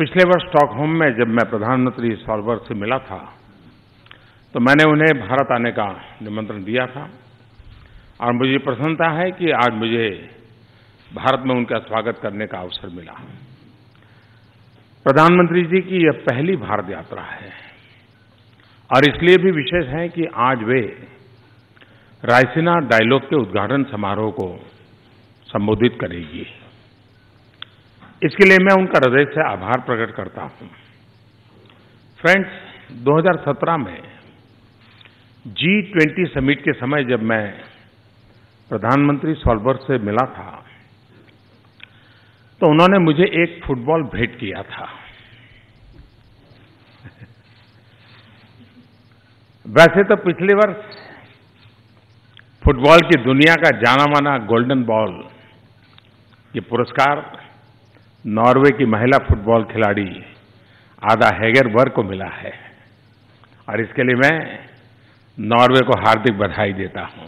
पिछले वर्ष स्टॉकहोम में जब मैं प्रधानमंत्री सॉल्बर्ग से मिला था तो मैंने उन्हें भारत आने का निमंत्रण दिया था और मुझे प्रसन्नता है कि आज मुझे भारत में उनका स्वागत करने का अवसर मिला। प्रधानमंत्री जी की यह पहली भारत यात्रा है और इसलिए भी विशेष है कि आज वे रायसीना डायलॉग के उद्घाटन समारोह को संबोधित करेगी। इसके लिए मैं उनका हृदय से आभार प्रकट करता हूं। फ्रेंड्स, 2017 में G20 समिट के समय जब मैं प्रधानमंत्री सॉल्बर्ग से मिला था तो उन्होंने मुझे एक फुटबॉल भेंट किया था। वैसे तो पिछले वर्ष फुटबॉल की दुनिया का जाना माना गोल्डन बॉल ये पुरस्कार नॉर्वे की महिला फुटबॉल खिलाड़ी आदा हेगरबर्ग को मिला है और इसके लिए मैं नॉर्वे को हार्दिक बधाई देता हूं।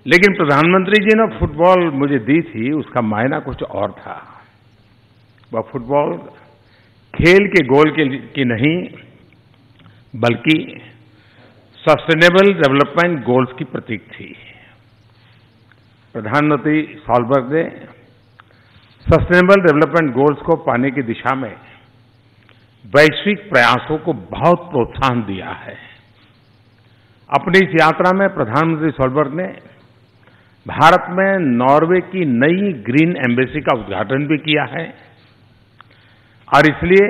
लेकिन प्रधानमंत्री जी ने फुटबॉल मुझे दी थी, उसका मायना कुछ और था। वह फुटबॉल खेल के गोल की नहीं बल्कि सस्टेनेबल डेवलपमेंट गोल्स की प्रतीक थी। प्रधानमंत्री सॉल्बर्ग ने सस्टेनेबल डेवलपमेंट गोल्स को पाने की दिशा में वैश्विक प्रयासों को बहुत प्रोत्साहन दिया है। अपनी इस यात्रा में प्रधानमंत्री सॉल्बर्ग ने भारत में नॉर्वे की नई ग्रीन एम्बेसी का उद्घाटन भी किया है और इसलिए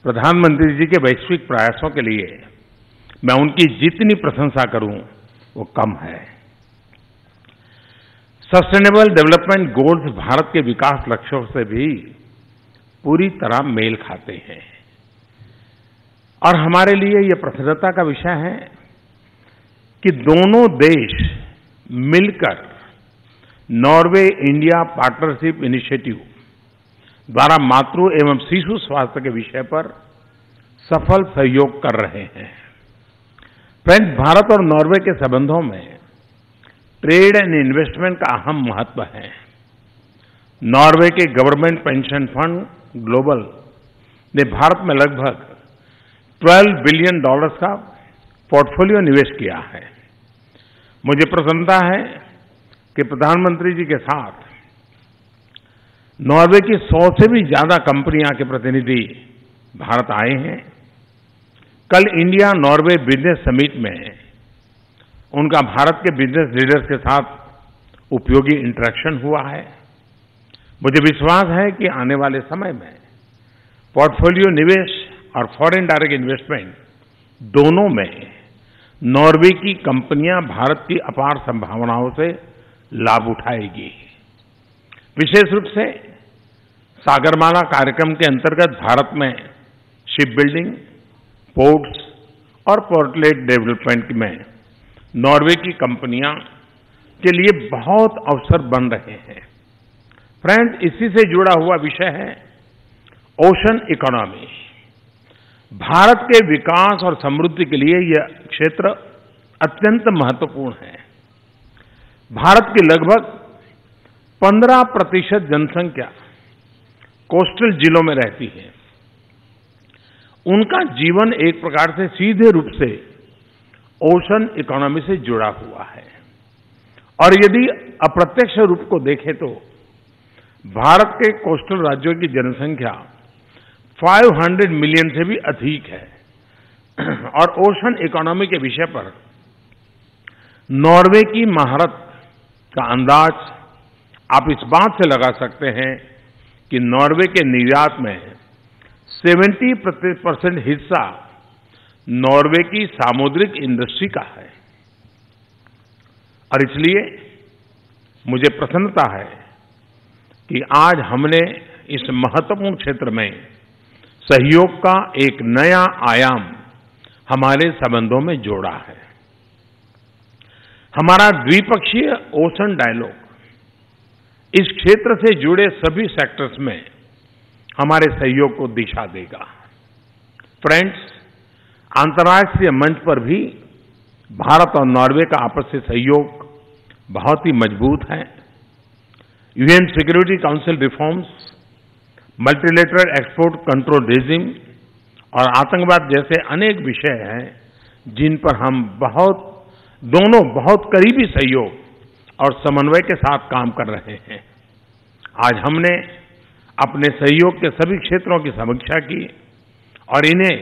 प्रधानमंत्री जी के वैश्विक प्रयासों के लिए मैं उनकी जितनी प्रशंसा करूं वो कम है। सस्टेनेबल डेवलपमेंट गोल्स भारत के विकास लक्ष्यों से भी पूरी तरह मेल खाते हैं और हमारे लिए ये प्रसन्नता का विषय है कि दोनों देश मिलकर नॉर्वे इंडिया पार्टनरशिप इनिशिएटिव द्वारा मातृ एवं शिशु स्वास्थ्य के विषय पर सफल सहयोग कर रहे हैं। फ्रेंड्स, भारत और नॉर्वे के संबंधों में ट्रेड एंड इन्वेस्टमेंट का अहम महत्व है। नॉर्वे के गवर्नमेंट पेंशन फंड ग्लोबल ने भारत में लगभग $12 बिलियन का पोर्टफोलियो निवेश किया है। मुझे प्रसन्नता है कि प्रधानमंत्री जी के साथ नॉर्वे की 100 से भी ज्यादा कंपनियां के प्रतिनिधि भारत आए हैं। कल इंडिया नॉर्वे बिजनेस समिट में उनका भारत के बिजनेस लीडर्स के साथ उपयोगी इंटरेक्शन हुआ है। मुझे विश्वास है कि आने वाले समय में पोर्टफोलियो निवेश और फॉरेन डायरेक्ट इन्वेस्टमेंट दोनों में नॉर्वे की कंपनियां भारत की अपार संभावनाओं से लाभ उठाएगी। विशेष रूप से सागरमाला कार्यक्रम के अंतर्गत भारत में शिप बिल्डिंग, पोर्ट्स और पोर्टलेट डेवलपमेंट में नॉर्वे की कंपनियां के लिए बहुत अवसर बन रहे हैं। फ्रेंड्स, इसी से जुड़ा हुआ विषय है ओशन इकोनॉमी। भारत के विकास और समृद्धि के लिए यह क्षेत्र अत्यंत महत्वपूर्ण है। भारत की लगभग 15% जनसंख्या कोस्टल जिलों में रहती है। उनका जीवन एक प्रकार से सीधे रूप से ओशन इकोनॉमी से जुड़ा हुआ है और यदि अप्रत्यक्ष रूप को देखें तो भारत के कोस्टल राज्यों की जनसंख्या 500 मिलियन से भी अधिक है और ओशन इकोनॉमी के विषय पर नॉर्वे की महारत का अंदाज आप इस बात से लगा सकते हैं कि नॉर्वे के निर्यात में 70% हिस्सा नॉर्वे की सामुद्रिक इंडस्ट्री का है और इसलिए मुझे प्रसन्नता है कि आज हमने इस महत्वपूर्ण क्षेत्र में सहयोग का एक नया आयाम हमारे संबंधों में जोड़ा है। हमारा द्विपक्षीय ओशन डायलॉग इस क्षेत्र से जुड़े सभी सेक्टर्स में हमारे सहयोग को दिशा देगा। फ्रेंड्स, अंतर्राष्ट्रीय मंच पर भी भारत और नॉर्वे का आपस में सहयोग बहुत ही मजबूत है। UN security council reforms multilateral export control regime और आतंकवाद जैसे अनेक विषय हैं जिन पर हम दोनों बहुत करीबी सहयोग और समन्वय के साथ काम कर रहे हैं। आज हमने अपने सहयोग के सभी क्षेत्रों की समीक्षा की और इन्हें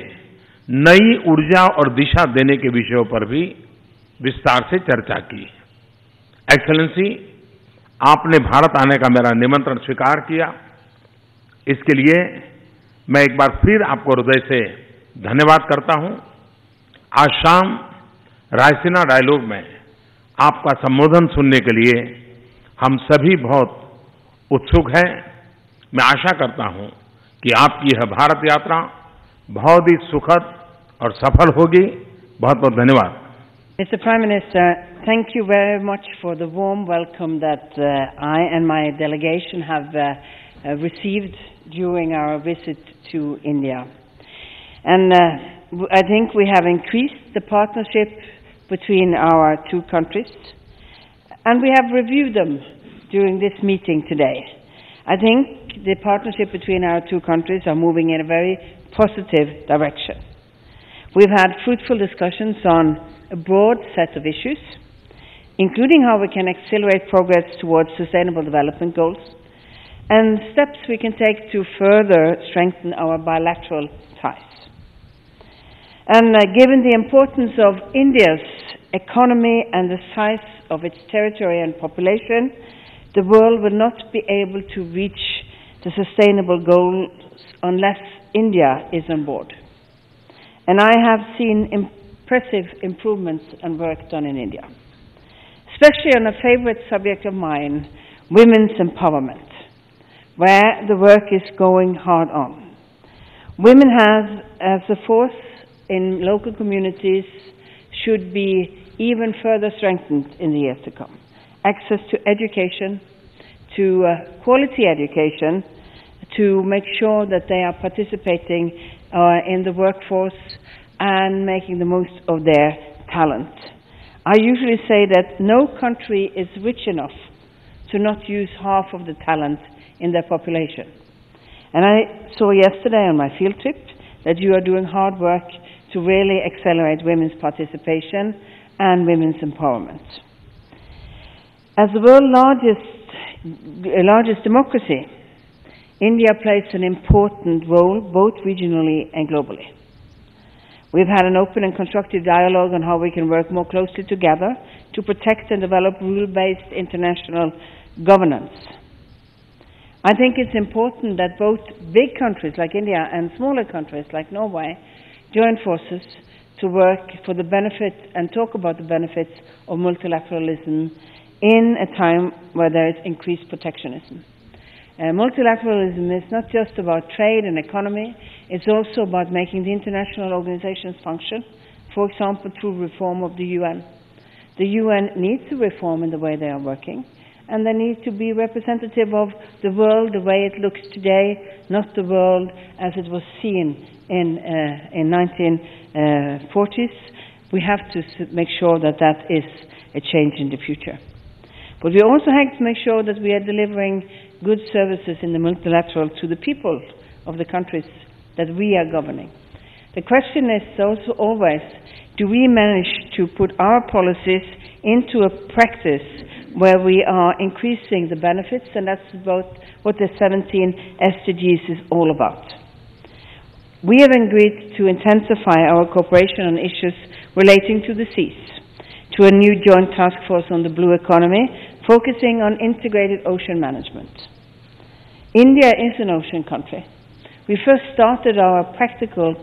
नई ऊर्जा और दिशा देने के विषयों पर भी विस्तार से चर्चा की। एक्सेलेंसी, आपने भारत आने का मेरा निमंत्रण स्वीकार किया, इसके लिए मैं एक बार फिर आपको हृदय से धन्यवाद करता हूं। आज शाम रायसीना डायलॉग में आपका संबोधन सुनने के लिए हम सभी बहुत उत्सुक हैं। मैं आशा करता हूं कि आपकी यह भारत यात्रा बहुत ही सुखद और सफल होगी। बहुत बहुत धन्यवाद। Mr. Prime Minister, thank you very much for the warm welcome that I and my delegation have received during our visit to India. And I think we have increased the partnership between our two countries, and we have reviewed them during this meeting today. I think the partnership between our two countries are moving in a very positive direction. We've had fruitful discussions on a broad set of issues, including how we can accelerate progress towards sustainable development goals and steps we can take to further strengthen our bilateral ties. And given the importance of India's economy and the size of its territory and population, the world will not be able to reach the sustainable goals unless India is on board. And I have seen impressive improvements and work done in India, especially on a favorite subject of mine, women's empowerment, where the work is going hard on. Women as a force in local communities should be even further strengthened in the years to come. Access to education, to quality education, to make sure that they are participating in the workforce and making the most of their talent. I usually say that no country is rich enough to not use half of the talent in their population. And I saw yesterday on my field trip that you are doing hard work to really accelerate women's participation and women's empowerment. As the world's largest democracy, India plays an important role both regionally and globally. We've had an open and constructive dialogue on how we can work more closely together to protect and develop rule-based international governance. I think it's important that both big countries like India and smaller countries like Norway join forces to work for the benefit and talk about the benefits of multilateralism in a time where there is increased protectionism. Multilateralism is not just about trade and economy, it's also about making the international organizations function, for example, through reform of the UN. The UN needs to reform in the way they are working, and they need to be representative of the world the way it looks today, not the world as it was seen in 1940s. We have to make sure that that is a change in the future. But we also have to make sure that we are delivering good services in the multilateral to the people of the countries that we are governing. The question is also always, do we manage to put our policies into a practice where we are increasing the benefits? And that's about what the 17 SDGs is all about. We have agreed to intensify our cooperation on issues relating to the seas, to a new joint task force on the blue economy, focusing on integrated ocean management. India is an ocean country. We first started our practical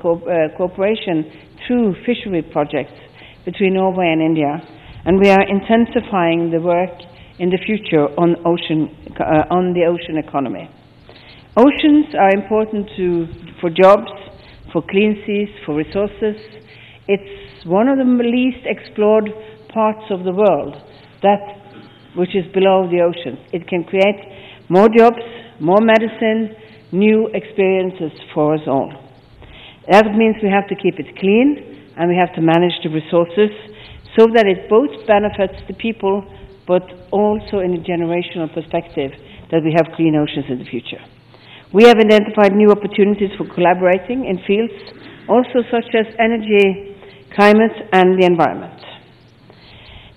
cooperation through fishery projects between Norway and India, and we are intensifying the work in the future on the ocean economy. Oceans are important for jobs, for clean seas, for resources. It's one of the least explored parts of the world, which is below the oceans. It can create more jobs, more medicine, new experiences for us all. That means we have to keep it clean and we have to manage the resources so that it both benefits the people but also in a generational perspective that we have clean oceans in the future. We have identified new opportunities for collaborating in fields also such as energy, climate and the environment.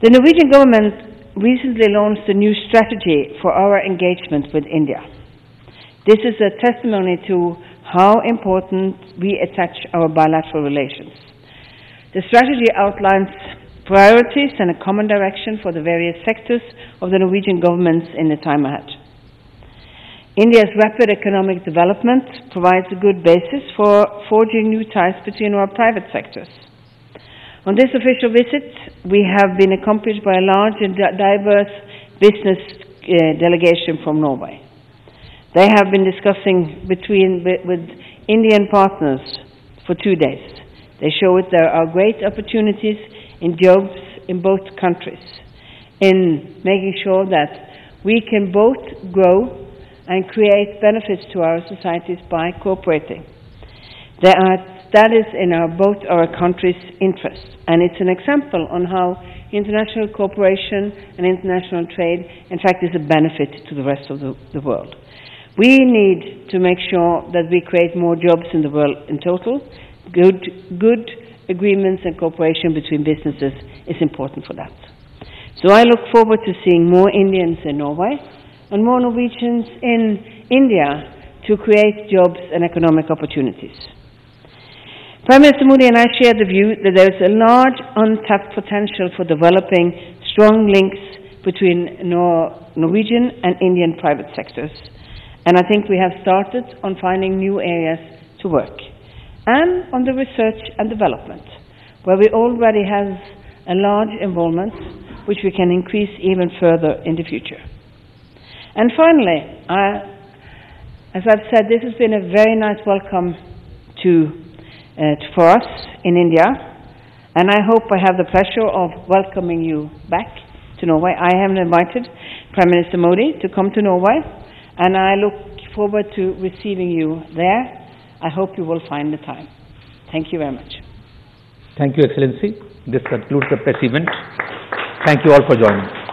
The Norwegian government recently launched a new strategy for our engagement with India. This is a testimony to how important we attach our bilateral relations. The strategy outlines priorities and a common direction for the various sectors of the Norwegian government in the time ahead. India's rapid economic development provides a good basis for forging new ties between our private sectors. On this official visit, we have been accompanied by a large and diverse business delegation from Norway. They have been discussing with Indian partners for 2 days. They show that there are great opportunities in jobs in both countries, in making sure that we can both grow and create benefits to our societies by cooperating. That is in both our countries' interests, and it's an example on how international cooperation and international trade, in fact, is a benefit to the rest of the world. We need to make sure that we create more jobs in the world in total. Good agreements and cooperation between businesses is important for that. So I look forward to seeing more Indians in Norway and more Norwegians in India to create jobs and economic opportunities. Prime Minister Modi and I share the view that there is a large untapped potential for developing strong links between Norwegian and Indian private sectors. And I think we have started on finding new areas to work. And on the research and development, where we already have a large involvement, which we can increase even further in the future. And finally, as I've said, this has been a very nice welcome for us in India, and I hope I have the pleasure of welcoming you back to Norway. I have invited Prime Minister Modi to come to Norway, and I look forward to receiving you there. I hope you will find the time. Thank you very much. Thank you, Excellency. This concludes the press event. Thank you all for joining.